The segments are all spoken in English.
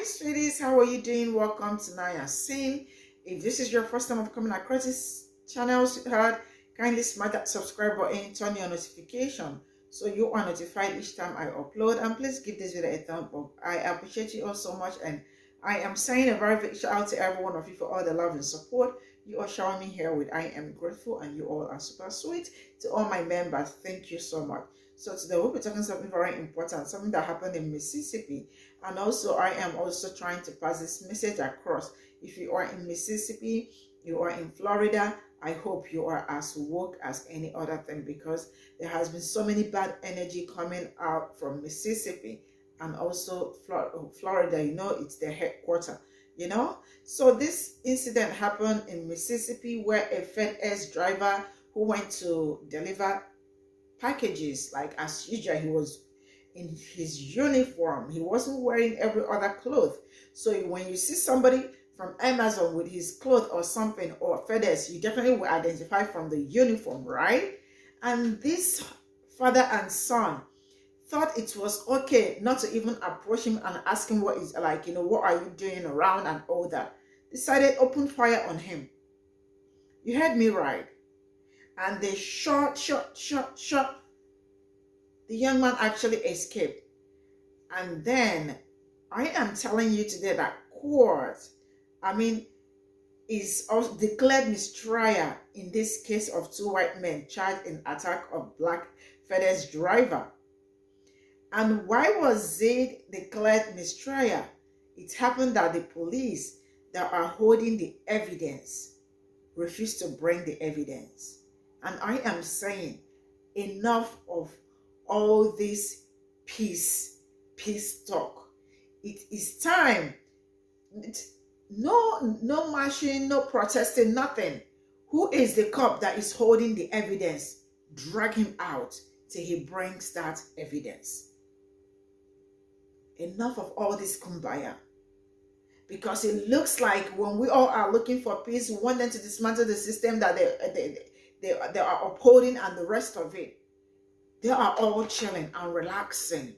sweeties, how are you doing? Welcome to Naya Sing. If this is your first time of coming across this channel, sweetheart, kindly smash that subscribe button, turn your notification so you are notified each time I upload, and please give this video a thumbs up. I appreciate you all so much, and I am saying a very big shout out to every one of you for all the love and support you are showing me here with. I am grateful, and you all are super sweet. To all my members, thank you so much. So today we'll be talking something very important, something that happened in Mississippi, and also I am also trying to pass this message across. If you are in Mississippi, you are in Florida, I hope you are as woke as any other thing, because there has been so many bad energy coming out from Mississippi and also Florida. You know, it's their headquarters, you know. So this incident happened in Mississippi where a FedEx driver who went to deliver packages, like as usual, he was in his uniform. He wasn't wearing every other cloth. So when you see somebody from Amazon with his cloth or something, or FedEx, you definitely will identify from the uniform, right? And this father and son thought it was okay not to even approach him and ask him what is, like, you know, what are you doing around and all that. Decided open fire on him. You heard me right. And they shot. The young man actually escaped. And then I am telling you today that court, is also declared mistrial in this case of two white men charged in attack of black FedEx driver. And why was it declared mistrial? It happened that the police that are holding the evidence refused to bring the evidence. And I am saying, enough of all this peace talk. It is time. No marching, no protesting, nothing. Who is the cop that is holding the evidence? Drag him out till he brings that evidence. Enough of all this kumbaya. Because it looks like when we all are looking for peace, we want them to dismantle the system that they are upholding, and the rest of it. They are all chilling and relaxing.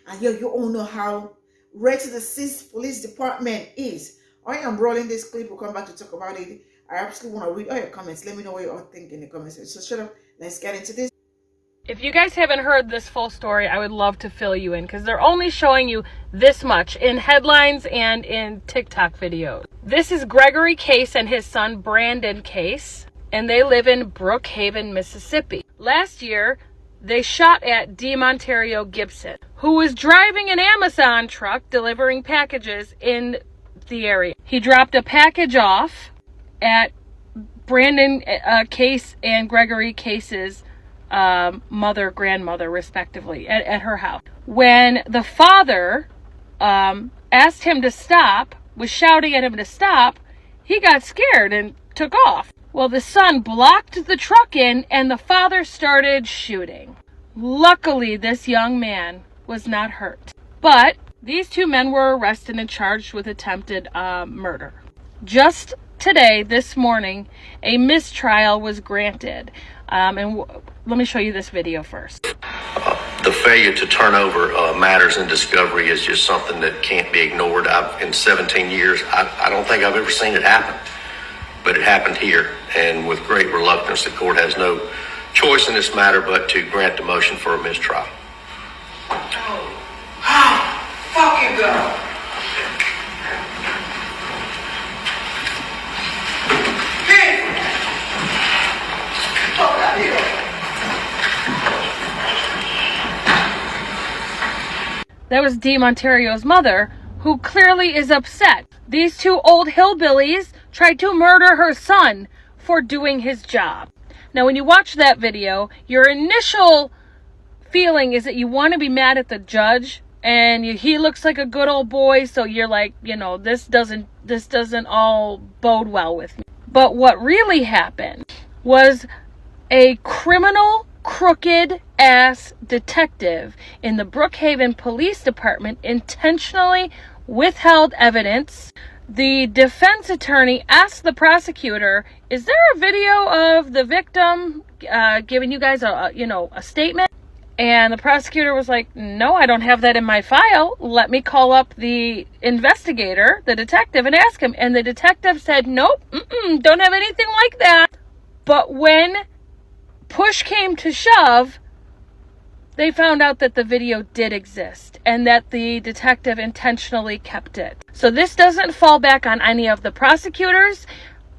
And here you all know how rated the 6th police department is. I am rolling this clip. We'll come back to talk about it. I absolutely want to read all your comments. Let me know what you all think in the comments section. So shut up. Let's get into this. If you guys haven't heard this full story, I would love to fill you in, because they're only showing you this much in headlines and in TikTok videos. This is Gregory Case and his son Brandon Case, and they live in Brookhaven, Mississippi. Last year, they shot at DeMontario Gibson, who was driving an Amazon truck delivering packages in the area. He dropped a package off at Brandon Case and Gregory Case's grandmother, respectively, at her house. When the father asked him to stop, was shouting at him to stop, he got scared and took off. Well, the son blocked the truck in, and the father started shooting. Luckily, this young man was not hurt. But these two men were arrested and charged with attempted murder. Just today, this morning, a mistrial was granted. Let me show you this video first. The failure to turn over matters in discovery is just something that can't be ignored. In 17 years, I don't think I've ever seen it happen. But it happened here, and with great reluctance, the court has no choice in this matter but to grant the motion for a mistrial. Fuck you, girl. Fuck out here. That was DeMontario's mother, who clearly is upset. These two old hillbillies tried to murder her son for doing his job. Now, when you watch that video, your initial feeling is that you want to be mad at the judge, and he looks like a good old boy, so you're like, you know, this doesn't all bode well with me. But what really happened was a criminal, crooked ass detective in the Brookhaven Police Department intentionally withheld evidence. The defense attorney asked the prosecutor, is there a video of the victim giving you guys a statement? And the prosecutor was like, no, I don't have that in my file. Let me call up the investigator, the detective, and ask him. And the detective said, nope, don't have anything like that. But when push came to shove, they found out that the video did exist and that the detective intentionally kept it. So this doesn't fall back on any of the prosecutors,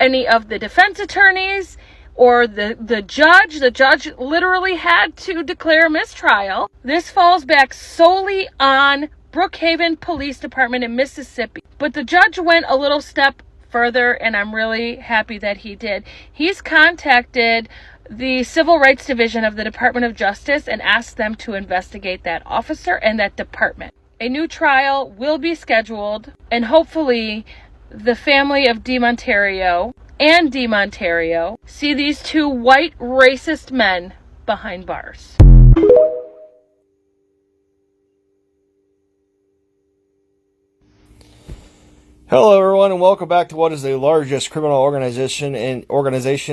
any of the defense attorneys, or the judge. The judge literally had to declare a mistrial. This falls back solely on Brookhaven Police Department in Mississippi. But the judge went a little step further, and I'm really happy that he did. He's contacted the Civil Rights Division of the Department of Justice and asked them to investigate that officer and that department. A new trial will be scheduled, and hopefully the family of DeMontario and DeMontario see these two white racist men behind bars. Hello, everyone, and welcome back to what is the largest criminal organization in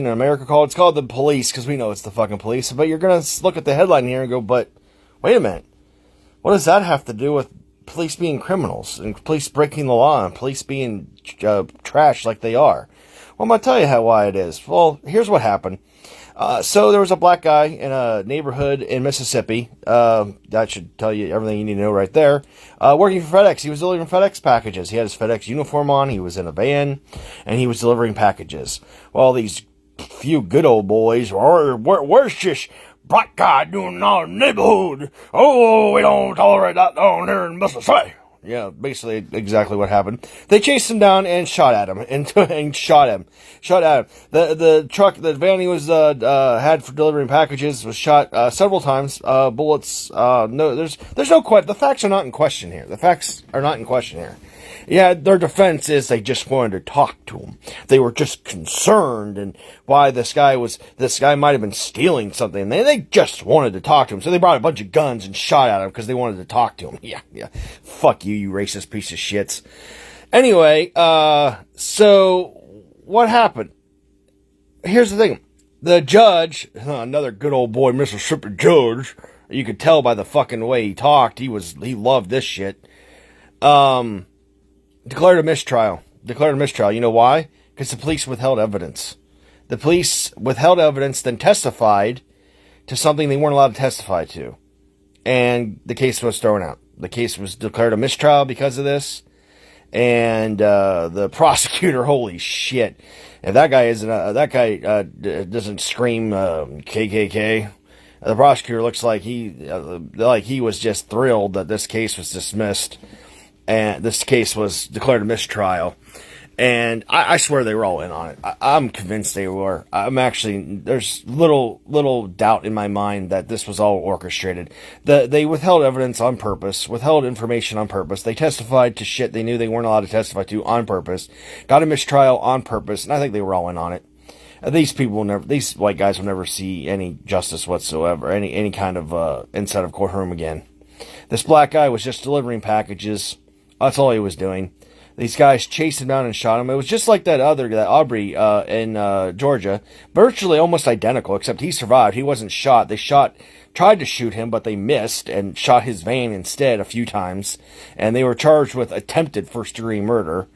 America called. It's called the police, because we know it's the fucking police. But you're going to look at the headline here and go, but wait a minute. What does that have to do with police being criminals and police breaking the law and police being trash like they are? Well, I'm going to tell you why it is. Well, here's what happened. So there was a black guy in a neighborhood in Mississippi. That should tell you everything you need to know right there. Working for FedEx. He was delivering FedEx packages. He had his FedEx uniform on. He was in a van, and he was delivering packages. Well, these few good old boys, where's this black guy doing in our neighborhood? Oh, we don't tolerate that down here in Mississippi. Yeah, basically exactly what happened. They chased him down and shot at him and shot at him. The truck, the van he was had for delivering packages was shot several times. Bullets. No, there's no question. The facts are not in question here. The facts are not in question here. Yeah, their defense is they just wanted to talk to him. They were just concerned and why this guy might have been stealing something. They just wanted to talk to him. So they brought a bunch of guns and shot at him because they wanted to talk to him. Yeah. Fuck you racist piece of shits. Anyway, so what happened? Here's the thing. The judge, another good old boy, Mississippi judge, you could tell by the fucking way he talked, he loved this shit. Declared a mistrial. You know why? Because the police withheld evidence. The police withheld evidence, then testified to something they weren't allowed to testify to. And the case was thrown out. The case was declared a mistrial because of this. And the prosecutor, holy shit. If that guy doesn't scream KKK, the prosecutor looks like he was just thrilled that this case was dismissed. And this case was declared a mistrial. And I swear they were all in on it. I'm convinced they were. There's little doubt in my mind that this was all orchestrated. They withheld evidence on purpose, withheld information on purpose. They testified to shit they knew they weren't allowed to testify to on purpose. Got a mistrial on purpose, and I think they were all in on it. These white guys will never see any justice whatsoever, any kind of inside of courtroom again. This black guy was just delivering packages. That's all he was doing. These guys chased him down and shot him. It was just like that Aubrey in Georgia. Virtually almost identical, except he survived. He wasn't shot. They tried to shoot him, but they missed and shot his van instead a few times. And they were charged with attempted first-degree murder.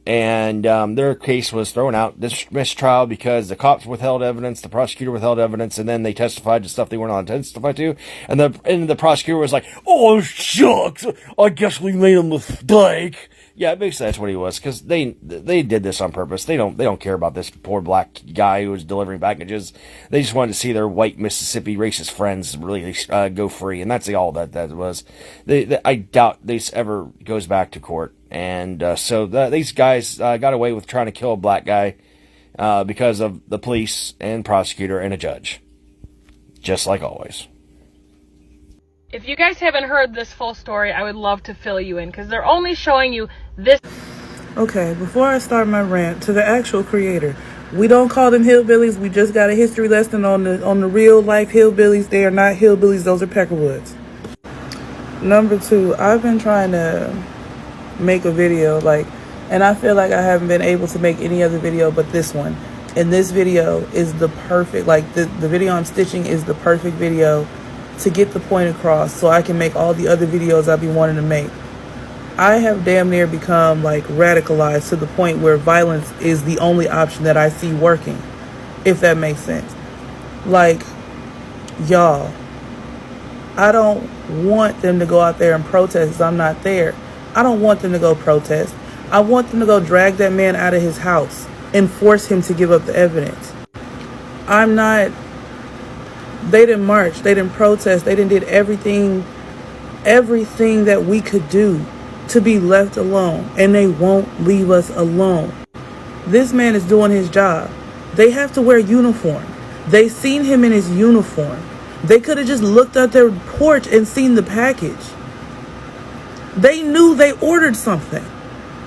And their case was thrown out, this mistrial, because the cops withheld evidence, the prosecutor withheld evidence, and then they testified to stuff they weren't allowed to testify to. And the prosecutor was like, "Oh shucks, I guess we made a mistake." Yeah, basically that's what he was, because they did this on purpose. They don't care about this poor black guy who was delivering packages. They just wanted to see their white Mississippi racist friends really go free, and that's all that was. I doubt this ever goes back to court. And so these guys got away with trying to kill a black guy because of the police and prosecutor and a judge. Just like always. If you guys haven't heard this full story, I would love to fill you in because they're only showing you this. Okay, before I start my rant, to the actual creator, we don't call them hillbillies. We just got a history lesson on the real life hillbillies. They are not hillbillies. Those are peckerwoods. Number two, I've been trying to make a video, and I feel like I haven't been able to make any other video but this one. And this video is the perfect, the video I'm stitching is the perfect video to get the point across so I can make all the other videos I be wanting to make. I have damn near become like radicalized to the point where violence is the only option that I see working, if that makes sense. Like, y'all, I don't want them to go out there and protest because I'm not there. I don't want them to go protest. I want them to go drag that man out of his house and force him to give up the evidence. They didn't march, they didn't protest, they didn't did everything that we could do to be left alone, and they won't leave us alone. This man is doing his job. They have to wear uniform. They seen him in his uniform. They could have just looked out their porch and seen the package. They knew they ordered something.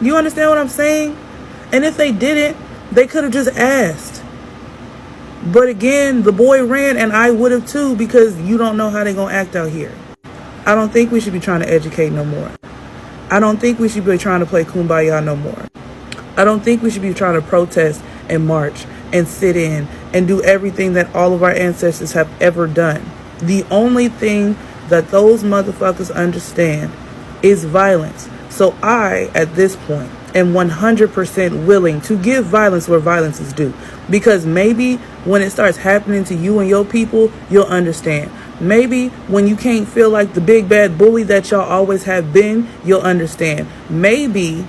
You understand what I'm saying? And if they didn't, they could have just asked. But again, the boy ran, and I would have too, because you don't know how they're going to act out here. I don't think we should be trying to educate no more. I don't think we should be trying to play kumbaya no more. I don't think we should be trying to protest and march and sit in and do everything that all of our ancestors have ever done. The only thing that those motherfuckers understand is violence. So I, at this point, am 100% willing to give violence where violence is due. Because maybe when it starts happening to you and your people, you'll understand. Maybe when you can't feel like the big bad bully that y'all always have been, you'll understand. Maybe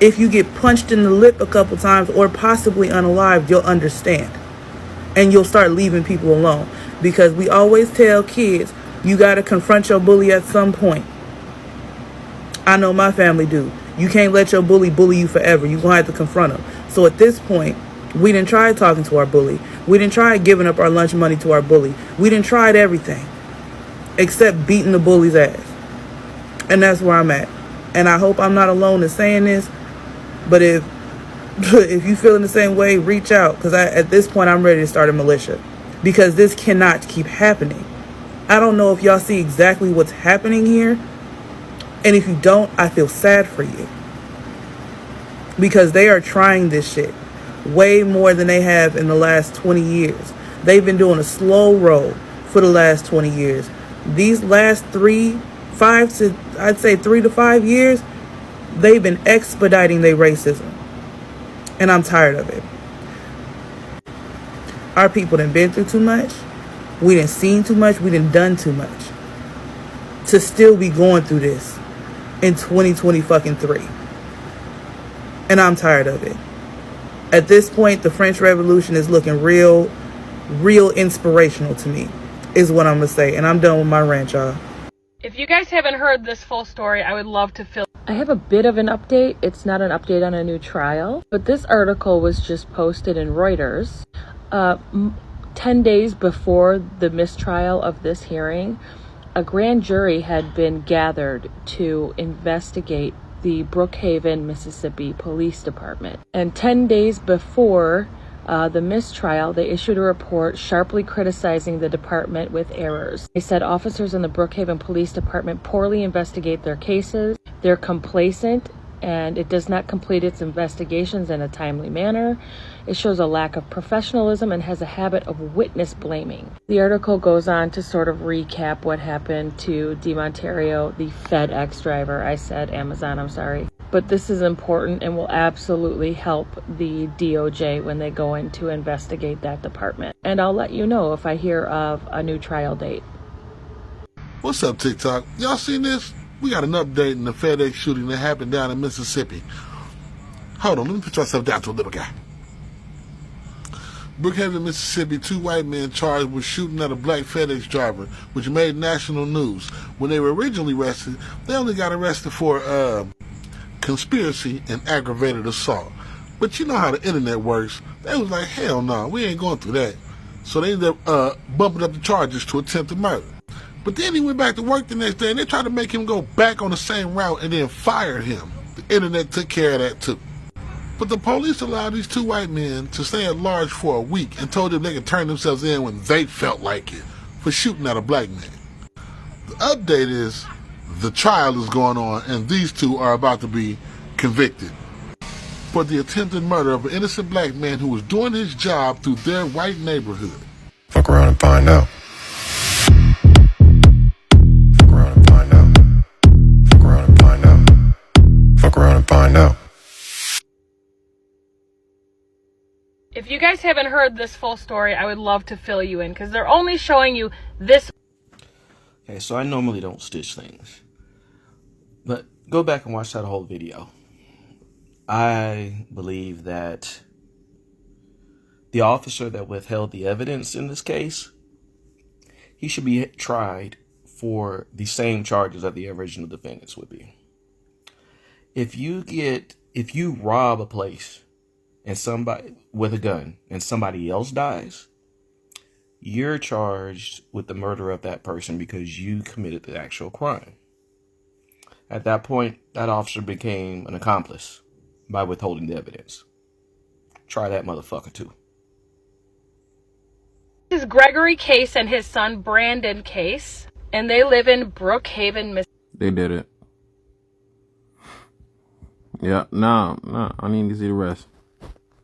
if you get punched in the lip a couple times or possibly unalived, you'll understand. And you'll start leaving people alone. Because we always tell kids, you got to confront your bully at some point. I know my family do. You can't let your bully you forever. You're going to have to confront him. So at this point, we didn't try talking to our bully. We didn't try giving up our lunch money to our bully. We didn't try everything except beating the bully's ass. And that's where I'm at. And I hope I'm not alone in saying this. But if you feel in the same way, reach out. Because at this point, I'm ready to start a militia. Because this cannot keep happening. I don't know if y'all see exactly what's happening here. And if you don't, I feel sad for you. Because they are trying this shit way more than they have in the last 20 years. They've been doing a slow roll for the last 20 years. These last 3 to 5 years, they've been expediting their racism. And I'm tired of it. Our people done been through too much. We done seen too much. We done done too much. To still be going through this in 2023. And I'm tired of it. At this point, the French Revolution is looking real inspirational to me, is what I'm going to say. And I'm done with my rant, y'all. If you guys haven't heard this full story, I would love to fill. I have a bit of an update. It's not an update on a new trial, but this article was just posted in Reuters 10 days before the mistrial of this hearing. A grand jury had been gathered to investigate the Brookhaven, Mississippi Police Department. And 10 days before the mistrial, they issued a report sharply criticizing the department with errors. They said officers in the Brookhaven Police Department poorly investigate their cases, they're complacent, and it does not complete its investigations in a timely manner. It shows a lack of professionalism and has a habit of witness blaming. The article goes on to sort of recap what happened to DeMontario, the FedEx driver. I said Amazon, I'm sorry. But this is important and will absolutely help the DOJ when they go in to investigate that department. And I'll let you know if I hear of a new trial date. What's up, TikTok? Y'all seen this? We got an update in the FedEx shooting that happened down in Mississippi. Hold on, let me put yourself down to a little guy. Brookhaven, Mississippi, 2 white men charged with shooting at a black FedEx driver, which made national news. When they were originally arrested, they only got arrested for conspiracy and aggravated assault. But you know how the internet works. They was like, hell no, we ain't going through that. So they ended up bumping up the charges to attempted murder. But then he went back to work the next day, and they tried to make him go back on the same route and then fired him. The internet took care of that too. But the police allowed these 2 white men to stay at large for a week and told them they could turn themselves in when they felt like it for shooting at a black man. The update is the trial is going on, and these 2 are about to be convicted for the attempted murder of an innocent black man who was doing his job through their white neighborhood. Fuck around and find out. If you guys haven't heard this full story, I would love to fill you in because they're only showing you this. Okay, so I normally don't stitch things, but go back and watch that whole video. I believe that the officer that withheld the evidence in this case, he should be tried for the same charges that the original defendants would be. If you rob a place and somebody with a gun and somebody else dies, you're charged with the murder of that person because you committed the actual crime. At that point, that officer became an accomplice by withholding the evidence. Try that motherfucker too. This is Gregory Case and his son Brandon Case, and they live in Brookhaven, Mississippi. They did it. Yeah, no, I need to see the rest.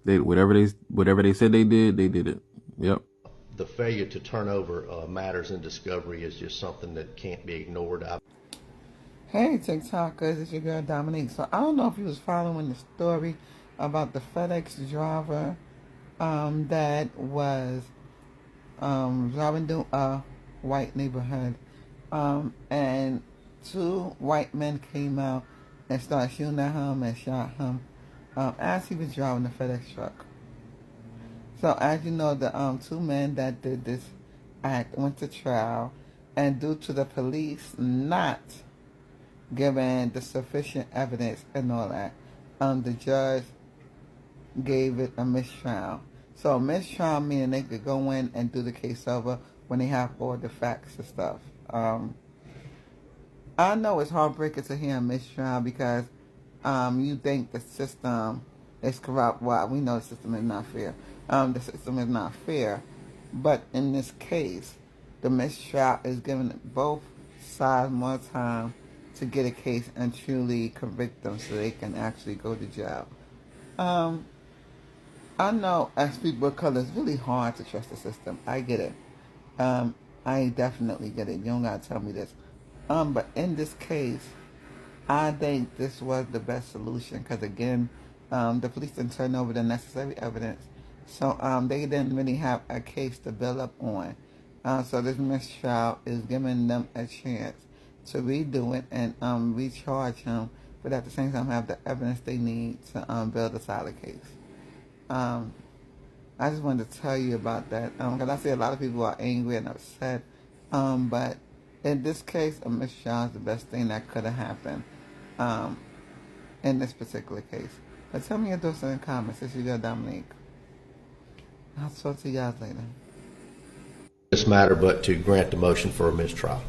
Whatever they said they did it. Yep. The failure to turn over matters in discovery is just something that can't be ignored. Hey TikTokers, it's your girl Dominique. So I don't know if you was following the story about the FedEx driver that was driving through a white neighborhood, and two white men came out and started shooting at him and shot him as he was driving the FedEx truck. So as you know, the two men that did this act went to trial, and due to the police not giving the sufficient evidence and all that, the judge gave it a mistrial. So mistrial meaning they could go in and do the case over when they have all the facts and stuff. I know it's heartbreaking to hear a mistrial because you think the system is corrupt. Well, we know the system is not fair. The system is not fair. But in this case, the mistrial is giving both sides more time to get a case and truly convict them so they can actually go to jail. I know as people of color, it's really hard to trust the system. I get it. I definitely get it. You don't gotta tell me this. But in this case, I think this was the best solution because again, the police didn't turn over the necessary evidence. So they didn't really have a case to build up on. So this mistrial is giving them a chance to redo it and recharge him, but at the same time have the evidence they need to build a solid case. I just wanted to tell you about that because I see a lot of people are angry and upset. But in this case, a mistrial is the best thing that could have happened in this particular case. But tell me your thoughts in the comments. It's your girl Dominique. I'll talk to you guys later. This matter, but to grant the motion for a mistrial.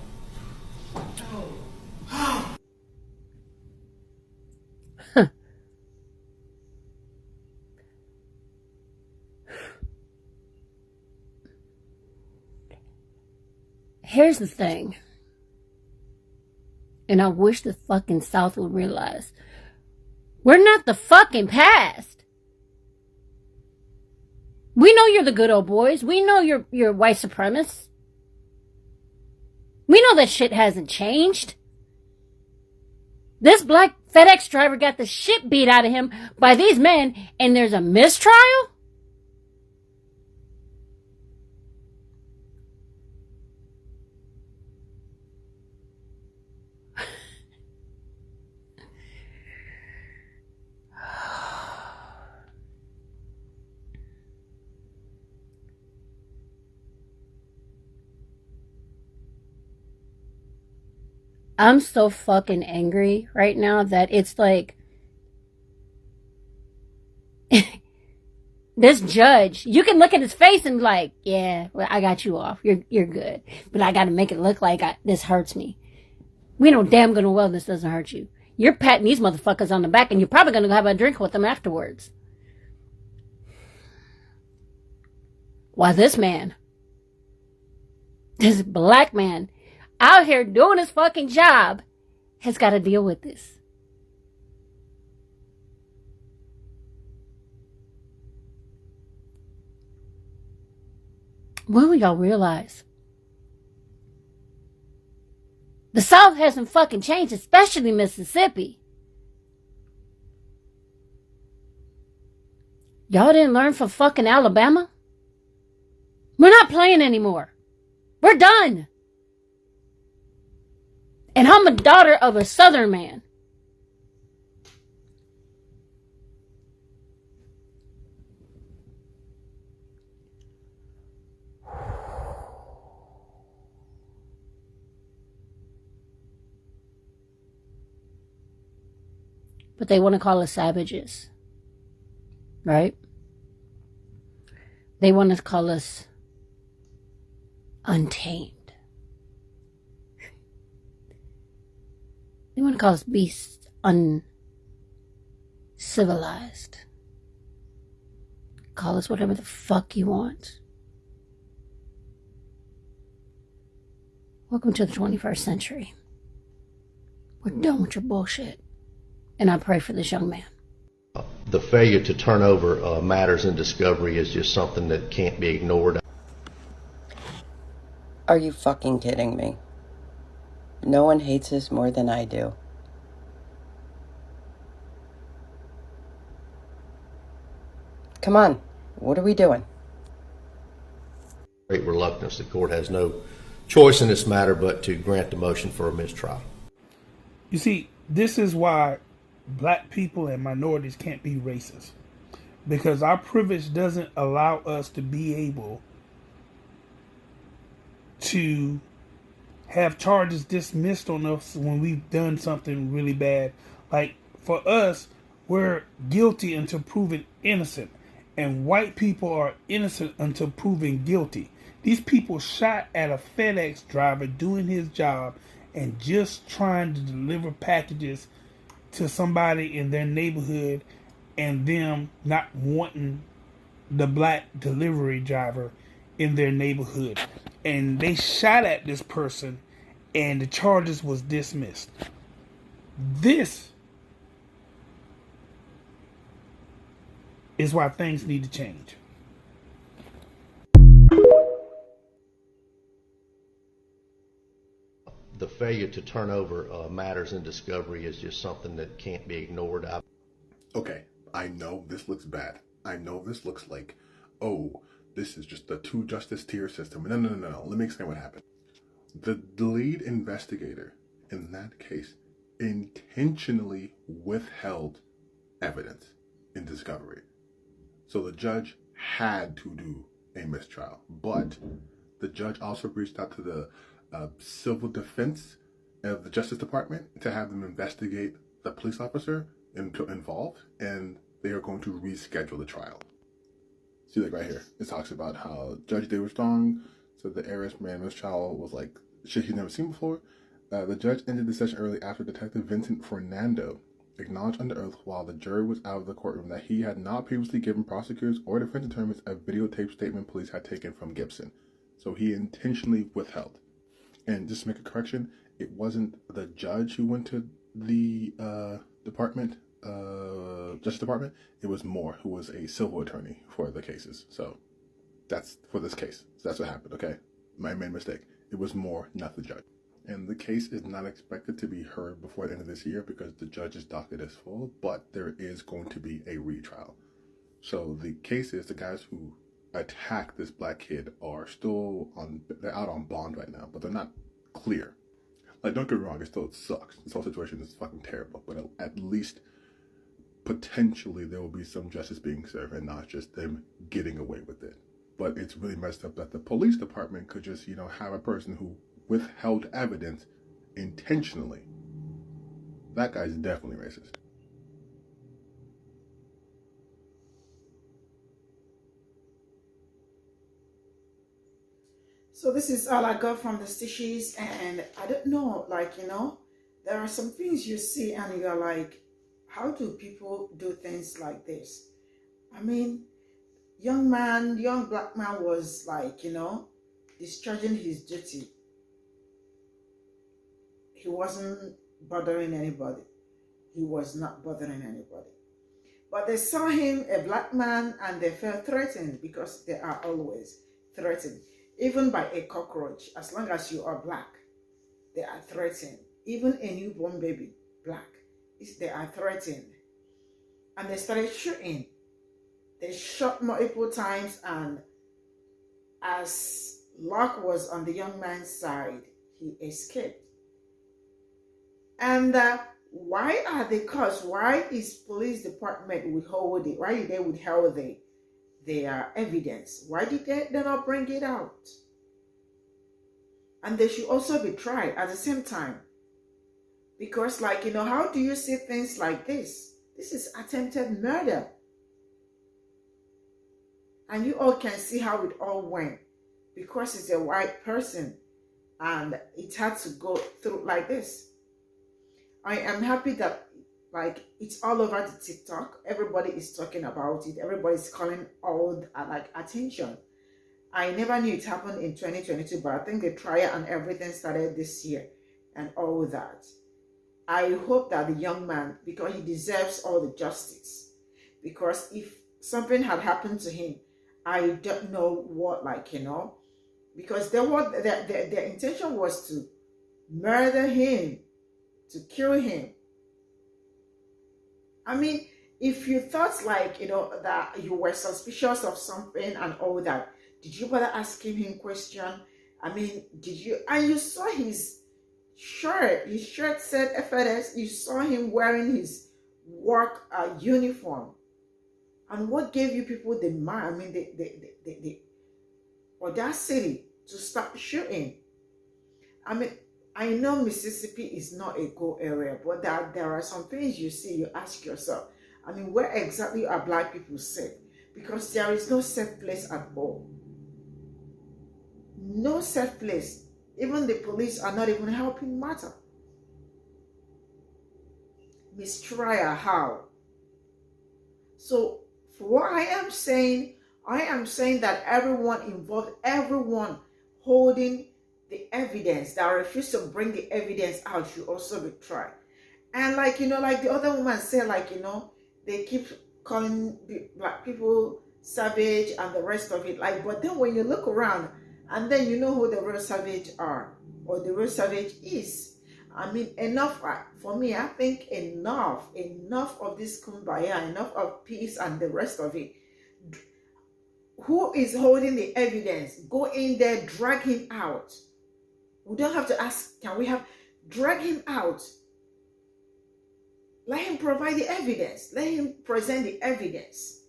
Here's the thing, and I wish the fucking South would realize, we're not the fucking past. We know you're the good old boys. We know you're white supremacists. We know that shit hasn't changed. This black FedEx driver got the shit beat out of him by these men, and there's a mistrial? I'm so fucking angry right now that it's like this judge, you can look at his face and be like, yeah, well, I got you off. You're good. But I got to make it look like this hurts me. We know damn good and well this doesn't hurt you. You're patting these motherfuckers on the back and you're probably going to have a drink with them afterwards. Why this man, this black man, out here doing his fucking job, has got to deal with this. When will y'all realize? The South hasn't fucking changed, especially Mississippi. Y'all didn't learn from fucking Alabama? We're not playing anymore. We're done. And I'm a daughter of a Southern man. But they want to call us savages. Right? They want to call us untamed. They want to call us beasts, uncivilized. Call us whatever the fuck you want. Welcome to the 21st century. We're done with your bullshit. And I pray for this young man. The failure to turn over matters in discovery is just something that can't be ignored. Are you fucking kidding me? No one hates this more than I do. Come on, what are we doing? Great reluctance. The court has no choice in this matter but to grant the motion for a mistrial. You see, this is why black people and minorities can't be racist. Because our privilege doesn't allow us to be able to have charges dismissed on us when we've done something really bad. Like, for us, we're guilty until proven innocent. And white people are innocent until proven guilty. These people shot at a FedEx driver doing his job and just trying to deliver packages to somebody in their neighborhood, and them not wanting the black delivery driver in their neighborhood. And they shot at this person and the charges was dismissed. This is why things need to change. The failure to turn over matters in discovery is just something that can't be ignored. Okay, I know this looks bad. I know this looks like, oh, this is just a two justice tier system. No. Let me explain what happened. The lead investigator in that case intentionally withheld evidence in discovery. So the judge had to do a mistrial. But the judge also reached out to the civil defense of the Justice Department to have them investigate the police officer involved, and they are going to reschedule the trial. See, like right here, it talks about how Judge David Strong said the heiress man mistrial was like shit he'd never seen before. The judge ended the session early after Detective Vincent Fernando acknowledged under oath while the jury was out of the courtroom that he had not previously given prosecutors or defense attorneys a videotape statement police had taken from Gibson. So he intentionally withheld. And just to make a correction, it wasn't the judge who went to the Justice Department. It was Moore, who was a civil attorney for the cases. So that's for this case. So that's what happened, okay? My main mistake. It was Moore, not the judge. And the case is not expected to be heard before the end of this year because the judge's docket is full, but there is going to be a retrial. So the case is the guys who attacked this black kid are still they're out on bond right now, but they're not clear. Like, don't get me wrong, it still sucks. This whole situation is fucking terrible, but at least potentially there will be some justice being served and not just them getting away with it. But it's really messed up that the police department could just, have a person who withheld evidence intentionally. That guy's definitely racist. So this is all I got from the stitches, and I don't know, there are some things you see and you're like, how do people do things like this? I mean, young black man was discharging his duty. He wasn't bothering anybody. He was not bothering anybody. But they saw him, a black man, and they felt threatened because they are always threatened. Even by a cockroach, as long as you are black, they are threatened. Even a newborn baby, black, they are threatened. And they started shooting. They shot multiple times, and as luck was on the young man's side, he escaped. And why are they caught? Why is police department withholding? Why did they withhold their evidence? Why did they not bring it out? And they should also be tried at the same time. Because, like, how do you see things like this? This is attempted murder. And you all can see how it all went. Because it's a white person and it had to go through like this. I am happy that, like, it's all over the TikTok. Everybody is talking about it. Everybody's calling all attention. I never knew it happened in 2022, but I think the trial and everything started this year and all that. I hope that the young man, because he deserves all the justice. Because if something had happened to him, I don't know what, because their intention was to murder him, to kill him. I mean, if you thought that you were suspicious of something and all that, did you bother asking him question? I mean, did you? And you saw his shirt. His shirt said FLS. You saw him wearing his work uniform. And what gave you people the audacity to start shooting? I mean, I know Mississippi is not a go area, but there are some things you see, you ask yourself, I mean, where exactly are black people safe? Because there is no safe place at all. No safe place. Even the police are not even helping matter. Mistrial, how? So, for what I am saying that everyone involved, everyone holding the evidence that refused to bring the evidence out should also be tried. And like the other woman said, they keep calling black people savage and the rest of it. But then when you look around and then you know who the real savage are or the real savage is. I mean, enough for me. I think enough of this kumbaya, enough of peace and the rest of it. Who is holding the evidence? Go in there, drag him out. We don't have to ask, drag him out. Let him provide the evidence. Let him present the evidence.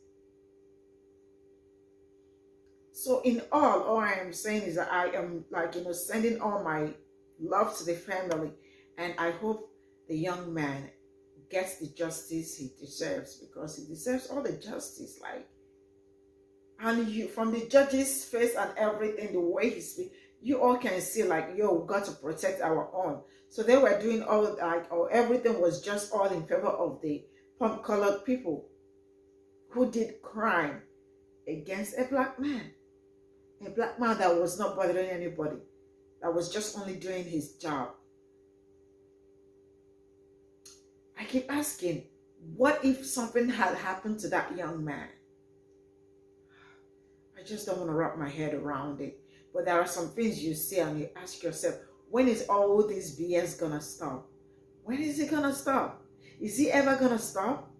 So in all I am saying is that I am sending all my love to the family, and I hope the young man gets the justice he deserves, because he deserves all the justice. And you, from the judge's face and everything, the way he speaks, you all can see we got to protect our own. So they were doing all everything was just all in favor of the colored people who did crime against a black man. A black man that was not bothering anybody, that was just only doing his job. I keep asking, what if something had happened to that young man? I just don't want to wrap my head around it. But there are some things you see and you ask yourself, when is all this BS gonna stop? When is it gonna stop? Is it ever gonna stop?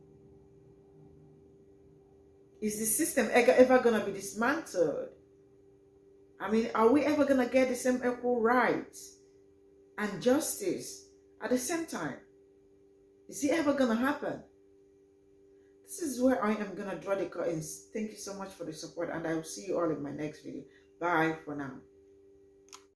Is the system ever gonna be dismantled? I mean, are we ever gonna get the same equal rights and justice at the same time? Is it ever gonna happen? This is where I am gonna draw the curtains. Thank you so much for the support, and I will see you all in my next video. Bye for now.